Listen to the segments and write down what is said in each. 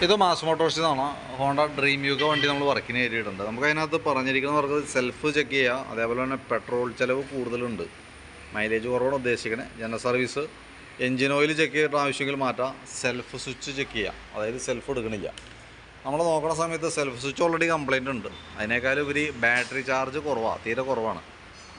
ഇത് മാസ് മോട്ടോഴ്സിൽ നിന്നാണ് Honda dream യുഗ വണ്ടി നമ്മൾ വർക്കിന് കയറിയിട്ടുണ്ട്. നമുക്ക് അതിനകത്ത് പറഞ്ഞിരിക്കുന്ന വർക്ക് സെൽഫ് ചെക്ക് ചെയ്യുക, അതേപോലെ തന്നെ പെട്രോൾ ചിലവ് കൂടുതലുണ്ട്, മൈലേജ് കുറവാണ് ഉദ്ദേശിക്കണേ, general service, engine oil check ചെയ്തിട്ട് ആവശ്യമെങ്കിൽ മാറ്റാം, സെൽഫ് സ്വിച്ച് ചെക്ക് ചെയ്യുക, അതായത് സെൽഫ് എടുക്കണില്ല. നമ്മൾ നോക്കുന്ന സമയത്ത് സെൽഫ് സ്വിച്ച് ഓൾറെഡി കംപ്ലൈൻറ്റ് ഉണ്ട്, അതിനേക്കാളും ഉപരി ബാറ്ററി ചാർജ് കുറവാണ്, തീരെ കുറവാണ്.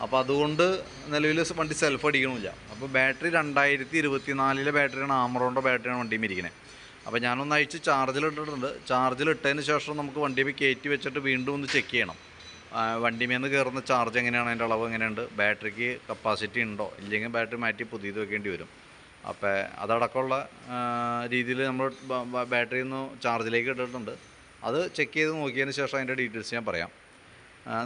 അപ്പോൾ അതുകൊണ്ട് നിലവിൽ വണ്ടി സെൽഫ് അടിക്കണമില്ല. അപ്പോൾ ബാറ്ററി 2024 ബാറ്ററിയാണ്, ആമറോണിൻ്റെ ബാറ്ററിയാണ് വണ്ടിയും ഇരിക്കുന്നത്. അപ്പോൾ ഞാനൊന്ന് അയച്ച് ചാർജിലിട്ടിട്ടുണ്ട്. ചാർജിലിട്ടതിന് ശേഷം നമുക്ക് വണ്ടിയിൽ കയറ്റി വെച്ചിട്ട് വീണ്ടും ഒന്ന് ചെക്ക് ചെയ്യണം. വണ്ടിമേന്ന് കയറുന്ന ചാർജ് എങ്ങനെയാണ്, അതിൻ്റെ അളവ് എങ്ങനെയുണ്ട്, ബാറ്ററിക്ക് കപ്പാസിറ്റി ഉണ്ടോ, ഇല്ലെങ്കിൽ ബാറ്ററി മാറ്റി പുതിയത് വെക്കേണ്ടി വരും. അപ്പോൾ അതടക്കമുള്ള രീതിയിൽ നമ്മൾ ബാറ്ററിയിൽ നിന്ന് ചാർജിലേക്ക് ഇട്ടിട്ടുണ്ട്. അത് ചെക്ക് ചെയ്ത് നോക്കിയതിന് ശേഷം അതിൻ്റെ ഡീറ്റെയിൽസ് ഞാൻ പറയാം.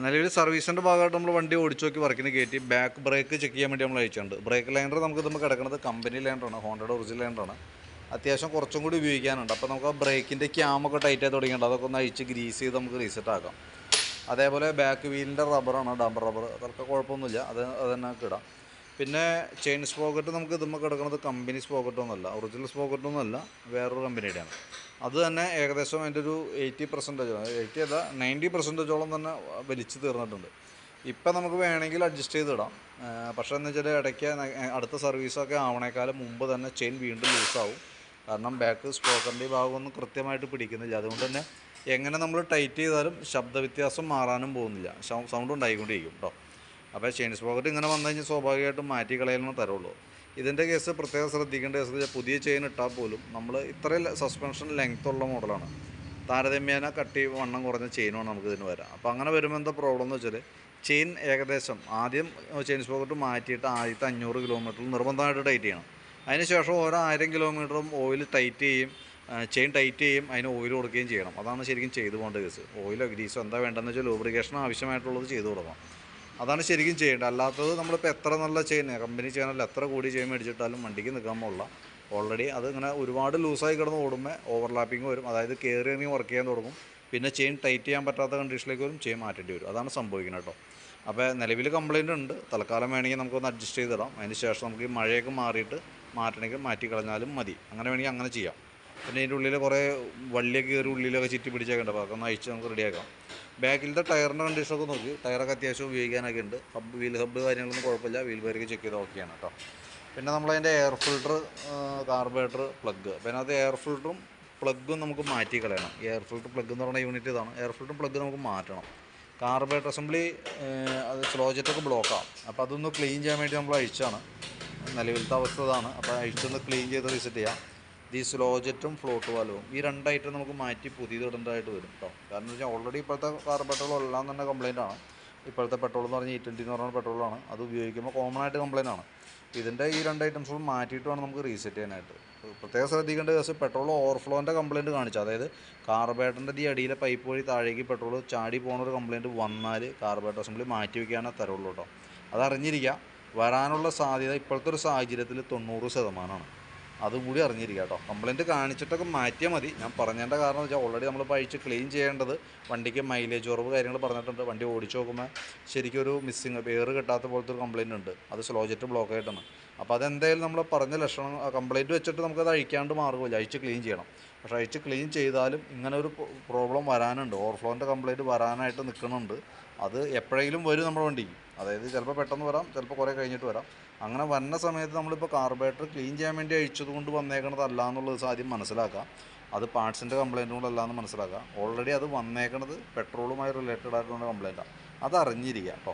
നിലവിൽ സർവീസിൻ്റെ ഭാഗമായിട്ട് നമ്മൾ വണ്ടി ഓടിച്ചു നോക്കി വർക്കിന് കയറ്റി ബാക്ക് ബ്രേക്ക് ചെക്ക് ചെയ്യാൻ വേണ്ടി നമ്മൾ അയച്ചിട്ടുണ്ട്. ബ്രേക്ക് ലൈനർ നമുക്ക് ഇതുമ്പോൾ കിടക്കുന്നത് കമ്പനി ലൈനറാണ്, ഹോണ്ടയുടെ ഒറിജിനൽ ലൈനറാണ്. അത്യാവശ്യം കുറച്ചും കൂടി ഉപയോഗിക്കാനുണ്ട്. അപ്പോൾ നമുക്ക് ആ ബ്രേക്കിൻ്റെ ക്യാമൊക്കെ ടൈറ്റ് ആയി തുടങ്ങിയിട്ടുണ്ട്, അതൊക്കെ ഒന്ന് അഴിച്ച് ഗ്രീസ് ചെയ്ത് നമുക്ക് റീസെറ്റ് ആക്കാം. അതേപോലെ ബാക്ക് വീലിൻ്റെ റബ്ബറാണ്, ഡംബർ റബ്ബർ, അതൊക്കെ കുഴപ്പമൊന്നുമില്ല, അത് തന്നെ ഇടാം. പിന്നെ ചെയിൻ സ്പോക്കറ്റ് നമുക്ക് ഇതുമ്പോൾ കിടക്കുന്നത് കമ്പനി സ്പോക്കറ്റൊന്നുമല്ല, ഒറിജിനൽ സ്പോക്കറ്റൊന്നുമല്ല, വേറൊരു കമ്പനിയുടെയാണ്. അത് തന്നെ ഏകദേശം അതിൻ്റെ ഒരു 80%, 80 അല്ല 90% തന്നെ വലിച്ചു തീർന്നിട്ടുണ്ട്. ഇപ്പം നമുക്ക് വേണമെങ്കിൽ അഡ്ജസ്റ്റ് ചെയ്തിടാം. പക്ഷേ എന്ന് വെച്ചാൽ ഇടയ്ക്ക് അടുത്ത സർവീസൊക്കെ ആവണേക്കാളും മുമ്പ് തന്നെ ചെയിൻ വീണ്ടും ലൂസാവും. കാരണം ബാക്ക് സ്പോക്കറിൻ്റെ ഭാഗമൊന്നും കൃത്യമായിട്ട് പിടിക്കുന്നില്ല. അതുകൊണ്ട് തന്നെ എങ്ങനെ നമ്മൾ ടൈറ്റ് ചെയ്താലും ശബ്ദ വ്യത്യാസം മാറാനും പോകുന്നില്ല, സൗണ്ട് ഉണ്ടായിക്കൊണ്ടിരിക്കും കേട്ടോ. അപ്പോൾ ചെയിൻ സ്പോക്കറ്റ് ഇങ്ങനെ വന്നു കഴിഞ്ഞാൽ സ്വാഭാവികമായിട്ടും മാറ്റി കളയാനേ തരുള്ളൂ. ഇതിൻ്റെ കേസ് പ്രത്യേകം ശ്രദ്ധിക്കേണ്ട കേസ്, പുതിയ ചെയിൻ ഇട്ടാൽ പോലും നമ്മൾ ഇത്രയും സസ്പെൻഷൻ ലെങ്ത്തുള്ള മോഡലാണ്, താരതമ്യേന കട്ടി വണ്ണം കുറഞ്ഞ ചെയിനാണ് നമുക്ക് ഇതിന് വരാം. അപ്പോൾ അങ്ങനെ വരുമ്പോൾ എന്താ പ്രോബ്ലം എന്ന് വെച്ചാൽ, ചെയിൻ ഏകദേശം ആദ്യം ചെയിൻ സ്പോക്കറ്റ് മാറ്റിയിട്ട് 1500 കിലോമീറ്ററിൽ നിർബന്ധമായിട്ട് ടൈറ്റ് ചെയ്യണം. അതിനുശേഷം ഓരോ 1000 കിലോമീറ്ററും ഓയിൽ ടൈറ്റ് ചെയ്യും, ചെയിൻ ടൈറ്റ് ചെയ്യും, അതിന് ഓയിൽ കൊടുക്കുകയും ചെയ്യണം. അതാണ് ശരിക്കും ചെയ്തു പോകേണ്ട കേസ്. ഓയിലോ ഗ്രീസോ എന്താ വേണ്ടതെന്ന് വെച്ചാൽ ലൂബ്രിക്കേഷൻ ആവശ്യമായിട്ടുള്ളത് ചെയ്തു കൊടുക്കണം. അതാണ് ശരിക്കും ചെയ്യേണ്ടത്. അല്ലാത്തത് നമ്മളിപ്പോൾ എത്ര നല്ല ചെയിൻ, കമ്പനി ചെയിനല്ല എത്ര കൂടി ചെയിൻ മേടിച്ചിട്ടാലും വണ്ടിക്ക് നിൽക്കാൻ പോലുള്ള ഓൾറെഡി അത് ഇങ്ങനെ ഒരുപാട് ലൂസായി കിടന്ന് ഓടുമ്പോൾ ഓവർലാപ്പിംഗ് വരും, അതായത് കയറി ഇറങ്ങി വർക്ക് ചെയ്യാൻ തുടങ്ങും. പിന്നെ ചെയിൻ ടൈറ്റ് ചെയ്യാൻ പറ്റാത്ത കണ്ടീഷനിലേക്ക് വരും, ചെയിൻ മാറ്റേണ്ടി വരും. അതാണ് സംഭവിക്കുന്നത് കേട്ടോ. അപ്പോൾ നിലവിൽ കംപ്ലയിൻ്റ് ഉണ്ട്, തൽക്കാലം വേണമെങ്കിൽ നമുക്കൊന്ന് അഡ്ജസ്റ്റ് ചെയ്തിടാം. അതിന് ശേഷം നമുക്ക് ഈ മഴയൊക്കെ മാറിയിട്ട് മാറ്റണമെങ്കിൽ മാറ്റി കളഞ്ഞാലും മതി, അങ്ങനെ വേണമെങ്കിൽ അങ്ങനെ ചെയ്യാം. പിന്നെ ഇതിൻ്റെ ഉള്ളിൽ കുറേ വള്ളിയൊക്കെ കയറി ഉള്ളിലൊക്കെ ചുറ്റി പിടിച്ചൊക്കെ അപ്പോൾ അതൊക്കെ ഒന്ന് അയച്ച് നമുക്ക് റെഡിയാക്കാം. ബാക്കിലത്തെ ടയറിൻ്റെ കണ്ടീഷനൊക്കെ നോക്കി, ടയറൊക്കെ അത്യാവശ്യം ഉപയോഗിക്കാനൊക്കെ ഉണ്ട്, വീൽ ഹബ്ബ് കാര്യങ്ങളൊന്നും കുഴപ്പമില്ല, വീൽ ബേരൊക്കെ ചെക്ക് ചെയ്ത് ഓക്കെയാണ് കേട്ടോ. പിന്നെ നമ്മളതിൻ്റെ എയർ ഫിൽട്ടർ, കാർബറേറ്റർ, പ്ലഗ്, പിന്നെ അത് എയർ ഫിൽട്ടറും പ്ലഗും നമുക്ക് മാറ്റി കളയണം. എയർ ഫിൽട്ടർ പ്ലഗ് എന്ന് പറയുന്ന യൂണിറ്റ് ഇതാണ്, എയർ ഫിൽട്ടറും പ്ലഗ് നമുക്ക് മാറ്റണം. കാർബറേറ്റർ അസംബ്ലി അത് സ്ലോ ജെറ്റൊക്കെ ബ്ലോക്കാണ്, അപ്പോൾ അതൊന്ന് ക്ലീൻ ചെയ്യാൻ വേണ്ടി നമ്മൾ അഴിച്ചാണ്. നിലവിലത്തെ അവസ്ഥ ഇതാണ്. അപ്പോൾ അഴിച്ചൊന്ന് ക്ലീൻ ചെയ്ത് റീസെറ്റ് ചെയ്യാം. ഈ സ്ലോ ജെറ്റും ഫ്ലോട്ട് വാൽവും ഈ രണ്ടായിട്ട് നമുക്ക് മാറ്റി പുതിയത് ഇടേണ്ടതായിട്ട് വരും കേട്ടോ. കാരണം എന്ന് വെച്ചാൽ ഓൾറെഡി ഇപ്പോഴത്തെ കാർ പെട്രോളെല്ലാം തന്നെ കംപ്ലൈൻ്റ് ആണ്. ഇപ്പോഴത്തെ പെട്രോൾ എന്ന് പറഞ്ഞാൽ E20 എന്ന് പറയുന്ന പെട്രോളാണ്, അത് ഉപയോഗിക്കുമ്പോൾ കോമൺ ആയിട്ട് കംപ്ലൈൻ്റ് ആണ്. ഇതിൻ്റെ ഈ രണ്ട് ഐറ്റംസും മാറ്റിയിട്ട് വേണം നമുക്ക് റീസെറ്റ് ചെയ്യാനായിട്ട്. പ്രത്യേകം ശ്രദ്ധിക്കേണ്ട കേസ്, പെട്രോൾ ഓവർഫ്ലോൻ്റെ കംപ്ലയിൻറ്റ് കാണിച്ചു, അതായത് കാർബറേറ്ററിൻ്റെ ഈ അടിയിലെ പൈപ്പ് വഴി താഴേക്ക് പെട്രോൾ ചാടി പോകുന്നൊരു കംപ്ലയിൻറ്റ് വന്നാൽ കാർബറേറ്റർ അസംബ്ലി മാറ്റി വയ്ക്കാനേ തരുള്ളൂ കേട്ടോ. അതറിഞ്ഞിരിക്കുക. വരാനുള്ള സാധ്യത ഇപ്പോഴത്തെ ഒരു സാഹചര്യത്തിൽ 90%. അതും കൂടി അറിഞ്ഞിരിക്കുക കേട്ടോ. കംപ്ലയിൻറ്റ് കാണിച്ചിട്ടൊക്കെ മാറ്റിയാൽ മതി. ഞാൻ പറഞ്ഞതിൻ്റെ കാരണം എന്ന് വെച്ചാൽ ഓൾറെഡി നമ്മൾ പഴിച്ച് ക്ലീൻ ചെയ്യേണ്ടത്, വണ്ടിക്ക് മൈലേജ് കുറവ് കാര്യങ്ങൾ പറഞ്ഞിട്ടുണ്ട്. വണ്ടി ഓടിച്ച് നോക്കുമ്പോൾ ശരിക്കും ഒരു മിസ്സിങ്, എയർ കിട്ടാത്ത പോലത്തെ ഒരു കംപ്ലയിൻ്റ് ഉണ്ട്, അത് സ്ലോ ജെറ്റ് ബ്ലോക്ക് ആയിട്ടാണ്. അപ്പോൾ അതെന്തായാലും നമ്മൾ പറഞ്ഞ ലക്ഷണം കംപ്ലയിൻറ്റ് വെച്ചിട്ട് നമുക്കത് അഴിക്കാണ്ട് മാറുകയില്ല, അഴിച്ച് ക്ലീൻ ചെയ്യണം. പക്ഷേ അഴിച്ച് ക്ലീൻ ചെയ്താലും ഇങ്ങനെ ഒരു പ്രോബ്ലം വരാനുണ്ട്, ഓവർഫ്ലോൻ്റെ കംപ്ലയിൻറ്റ് വരാനായിട്ട് നിൽക്കുന്നുണ്ട്. അത് എപ്പോഴെങ്കിലും വരും നമ്മുടെ വണ്ടിക്ക്, അതായത് ചിലപ്പോൾ പെട്ടെന്ന് വരാം, ചിലപ്പോൾ കുറേ കഴിഞ്ഞിട്ട് വരാം. അങ്ങനെ വന്ന സമയത്ത് നമ്മളിപ്പോൾ കാർബറേറ്റർ ക്ലീൻ ചെയ്യാൻ വേണ്ടി അഴിച്ചത് കൊണ്ട് വന്നേക്കണതല്ല എന്നുള്ളത് ആദ്യം മനസ്സിലാക്കാം. അത് പാർട്സിൻ്റെ കംപ്ലയിൻറ്റ് കൊണ്ടല്ല എന്ന് മനസ്സിലാക്കാം. ഓൾറെഡി അത് വന്നേക്കണത് പെട്രോളുമായി റിലേറ്റഡ് ആയിട്ടുള്ള കംപ്ലയിൻറ്റാണ്, അത് അറിഞ്ഞിരിക്കുക കേട്ടോ.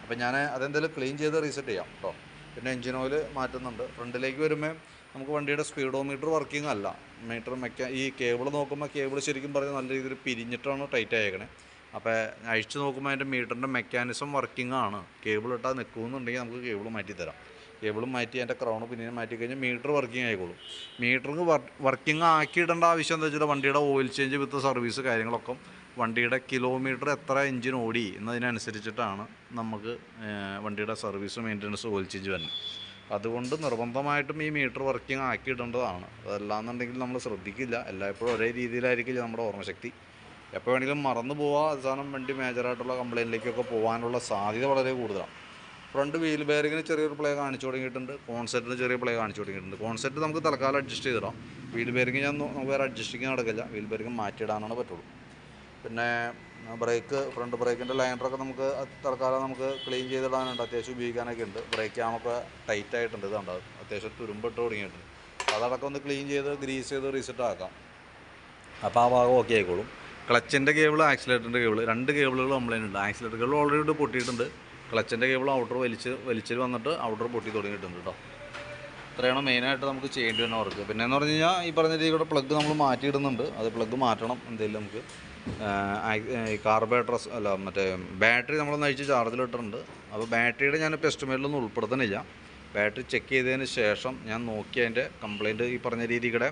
അപ്പോൾ ഞാൻ അതെന്തായാലും ക്ലീൻ ചെയ്ത് റീസെറ്റ് ചെയ്യാം കേട്ടോ. പിന്നെ എഞ്ചിൻ ഓയിൽ മാറ്റുന്നുണ്ട്. ഫ്രണ്ടിലേക്ക് വരുമ്പോൾ നമുക്ക് വണ്ടിയുടെ സ്പീഡോമീറ്റർ വർക്കിംഗ് അല്ല, മീറ്റർ ഈ കേബിൾ നോക്കുമ്പോൾ കേബിൾ ശരിക്കും പറഞ്ഞാൽ നല്ല രീതിയിൽ പിരിഞ്ഞിട്ടാണ് ടൈറ്റ് ആയേക്കണേ. അപ്പോൾ അഴിച്ച് നോക്കുമ്പോൾ അതിൻ്റെ മീറ്ററിൻ്റെ മെക്കാനിസം വർക്കിംഗ് ആണ്. കേബിൾ ഇട്ടാൽ നിൽക്കുമെന്നുണ്ടെങ്കിൽ നമുക്ക് കേബിൾ മാറ്റി തരാം. കേബിളും മാറ്റി അതിൻ്റെ ക്രൗണ് പിന്നെ മാറ്റി കഴിഞ്ഞാൽ മീറ്റർ വർക്കിംഗ് ആയിക്കോളും. മീറ്ററിന് വർക്കിംഗ് ആക്കിയിടേണ്ട ആവശ്യം എന്താ വെച്ചാൽ വണ്ടിയുടെ ഓയിൽ ചേഞ്ച് വിത്ത് സർവീസ് കാര്യങ്ങളൊക്കെ വണ്ടിയുടെ കിലോമീറ്റർ എത്ര എഞ്ചിൻ ഓടി എന്നതിനനുസരിച്ചിട്ടാണ് നമുക്ക് വണ്ടിയുടെ സർവീസ് മെയിൻ്റനൻസ് ഓയിൽ ചേഞ്ച് വരുന്നത്. അതുകൊണ്ട് നിർബന്ധമായിട്ടും ഈ മീറ്റർ വർക്കിംഗ് ആക്കിയിടേണ്ടതാണ്. അതല്ലാന്നുണ്ടെങ്കിൽ നമ്മൾ ശ്രദ്ധിക്കില്ല, എല്ലായ്പ്പോഴും ഒരേ രീതിയിലായിരിക്കില്ല നമ്മുടെ ഓർമ്മശക്തി. എപ്പോൾ വേണമെങ്കിലും മറന്നു പോവുക, അവസാനം വണ്ടി മേജറായിട്ടുള്ള കംപ്ലയിൻറ്റിലേക്കൊക്കെ പോകാനുള്ള സാധ്യത വളരെ കൂടുതലാണ്. ഫ്രണ്ട് വീൽ ബെയറിങ്ങിന് ചെറിയൊരു പ്ലേ കാണിച്ചു തുടങ്ങിയിട്ടുണ്ട്. കോൺസെപ്റ്റിന് ചെറിയ പ്ലേ കാണിച്ചു തുടങ്ങിയിട്ടുണ്ട്. കോൺസെപ്റ്റ് നമുക്ക് തൽക്കാലം അഡ്ജസ്റ്റ് ചെയ്തിടാം. വീൽ ബെയറിങ് നമുക്ക് വേറെ അഡ്ജസ്റ്റിങ് നടക്കില്ല. വീൽ ബെയറിങ് മാറ്റിയിടാനാണ് പറ്റുള്ളൂ. പിന്നെ ബ്രേക്ക്, ഫ്രണ്ട് ബ്രേക്കിൻ്റെ ലൈനറൊക്കെ നമുക്ക് തൽക്കാലം നമുക്ക് ക്ലീൻ ചെയ്തിടാനുണ്ട്. അത്യാവശ്യം ഉപയോഗിക്കാനൊക്കെ ഉണ്ട്. ബ്രേക്ക് ജാമൊക്കെ ടൈറ്റ് ആയിട്ടുണ്ട്. ഇതുണ്ടാവും അത്യാവശ്യം തുരുമ്പിട്ട് തുടങ്ങിയിട്ടുണ്ട്. അതടക്കം ഒന്ന് ക്ലീൻ ചെയ്ത് ഗ്രീസ് ചെയ്ത് റീസെറ്റ് ആക്കാം. അപ്പോൾ ആ ഭാഗം ഓക്കെ ആയിക്കോളും. ക്ലച്ചിൻ്റെ കേബിൾ, ആക്സിലേറ്ററിൻ്റെ കേബിൾ, 2 കേബിളുകൾ കംപ്ലൈൻറ്റ് ഉണ്ട്. ആക്സിലേറ്റർ കേബിൾ ഓൾറെഡി പൊട്ടിയിട്ടുണ്ട്. ക്ലച്ചിൻ്റെ കേബിൾ ഔട്ടർ വലിച്ചിൽ വന്നിട്ട് ഔട്ടർ പൊട്ടി തുടങ്ങിയിട്ടുണ്ട് കേട്ടോ. ഇത്രയാണ് മെയിനായിട്ട് നമുക്ക് ചെയ്യേണ്ടി വരുന്ന വർക്ക്. പിന്നെ എന്ന് പറഞ്ഞു കഴിഞ്ഞാൽ ഈ പറഞ്ഞ രീതിയുടെ പ്ലഗ് നമ്മൾ മാറ്റിയിടുന്നുണ്ട്. അത് പ്ലഗ് മാറ്റണം എന്തെങ്കിലും നമുക്ക്. കാർബറേറ്റർ അല്ല മറ്റേ ബാറ്ററി നമ്മളൊന്ന് അഴിച്ച് ചാർജിലിട്ടിട്ടുണ്ട്. അപ്പോൾ ബാറ്ററിയുടെ ഞാനിപ്പോൾ എസ്റ്റിമേറ്റിലൊന്നും ഉൾപ്പെടുത്തുന്നില്ല. ബാറ്ററി ചെക്ക് ചെയ്തതിന് ശേഷം ഞാൻ നോക്കി അതിൻ്റെ കംപ്ലയിൻറ്റ് ഈ പറഞ്ഞ രീതിയുടെ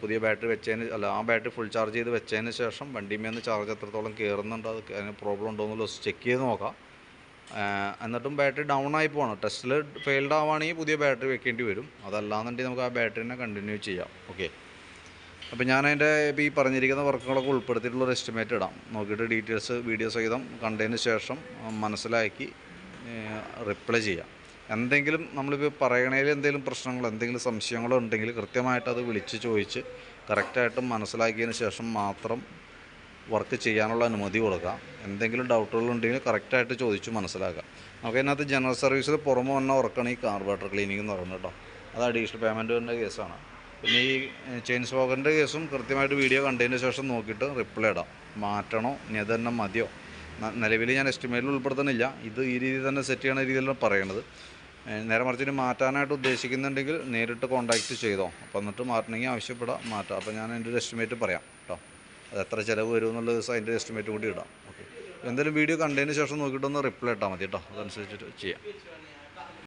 പുതിയ ബാറ്ററി വെച്ചതിന് ആ ബാറ്ററി ഫുൾ ചാർജ് ചെയ്ത് വെച്ചതിന് ശേഷം വണ്ടിമേന്ന് ചാർജ് എത്രത്തോളം കയറുന്നുണ്ട്, അത് അതിന് പ്രോബ്ലം ഉണ്ടോ എന്നുള്ളത് ചെക്ക് ചെയ്ത് നോക്കാം. എന്നിട്ടും ബാറ്ററി ഡൗൺ ആയി പോകണം. ടെസ്റ്റിൽ ഫെയിൽഡ് ആവുകയാണെങ്കിൽ പുതിയ ബാറ്ററി വെക്കേണ്ടി വരും. അതല്ലാന്നുണ്ടെങ്കിൽ നമുക്ക് ആ ബാറ്ററിനെ കണ്ടിന്യൂ ചെയ്യാം. ഓക്കെ. അപ്പോൾ ഞാനതിൻ്റെ ഇപ്പോൾ ഈ പറഞ്ഞിരിക്കുന്ന വർക്കുകളൊക്കെ ഉൾപ്പെടുത്തിയിട്ടുള്ളൊരു എസ്റ്റിമേറ്റ് ഇടാം. നോക്കിയിട്ട് ഡീറ്റെയിൽസ് വീഡിയോ സഹിതം കണ്ടതിന് ശേഷം മനസ്സിലാക്കി റിപ്ലൈ ചെയ്യാം. എന്തെങ്കിലും നമ്മളിപ്പോൾ പറയണതിൽ എന്തെങ്കിലും പ്രശ്നങ്ങളോ എന്തെങ്കിലും സംശയങ്ങളോ ഉണ്ടെങ്കിൽ കൃത്യമായിട്ട് അത് വിളിച്ച് ചോദിച്ച് കറക്റ്റായിട്ട് മനസ്സിലാക്കിയതിന് ശേഷം മാത്രം വർക്ക് ചെയ്യാനുള്ള അനുമതി കൊടുക്കുക. എന്തെങ്കിലും ഡൗട്ടുകളുണ്ടെങ്കിൽ കറക്റ്റായിട്ട് ചോദിച്ച് മനസ്സിലാക്കുക. നമുക്കതിനകത്ത് ജനറൽ സർവീസിൽ പുറമെ വന്ന വർക്കാണ് ഈ കാർബറേറ്റർ ക്ലീനിങ് എന്ന് പറയുന്നത് കേട്ടോ. അത് അഡീഷണൽ പേയ്മെൻറ്റ് വരുന്ന കേസാണ്. പിന്നെ ഈ ചെയിൻ സ്പോക്കറിൻ്റെ കേസും കൃത്യമായിട്ട് വീഡിയോ കണ്ടതിന് ശേഷം നോക്കിയിട്ട് റിപ്ലൈ ഇടാം. മാറ്റണോ ഇനി അത് തന്നെ മതിയോ. നിലവിൽ ഞാൻ എസ്റ്റിമേറ്റിൽ ഉൾപ്പെടുത്തുന്നില്ല. ഇത് ഈ രീതിയിൽ തന്നെ സെറ്റ് ചെയ്യണ രീതിയിലാണ് പറയണത്. നേരെ മറിച്ചിട്ട് മാറ്റാനായിട്ട് ഉദ്ദേശിക്കുന്നുണ്ടെങ്കിൽ നേരിട്ട് കോൺടാക്റ്റ് ചെയ്തോ. അപ്പോൾ എന്നിട്ട് മാറ്റണമെങ്കിൽ ആവശ്യപ്പെടാം, മാറ്റാം. അപ്പോൾ ഞാൻ എൻ്റെ ഒരു എസ്റ്റിമേറ്റ് പറയാം കേട്ടോ. അത് എത്ര ചിലവ് വരും എന്നുള്ള ദിവസം അതിൻ്റെ എസ്റ്റിമേറ്റ് കൂടി ഇടാം. ഓക്കെ. എന്തായാലും വീഡിയോ കണ്ടതിന് ശേഷം നോക്കിയിട്ടൊന്ന് റിപ്ലൈ ഇട്ടാൽ മതി കേട്ടോ. അതനുസരിച്ചിട്ട് ചെയ്യാം.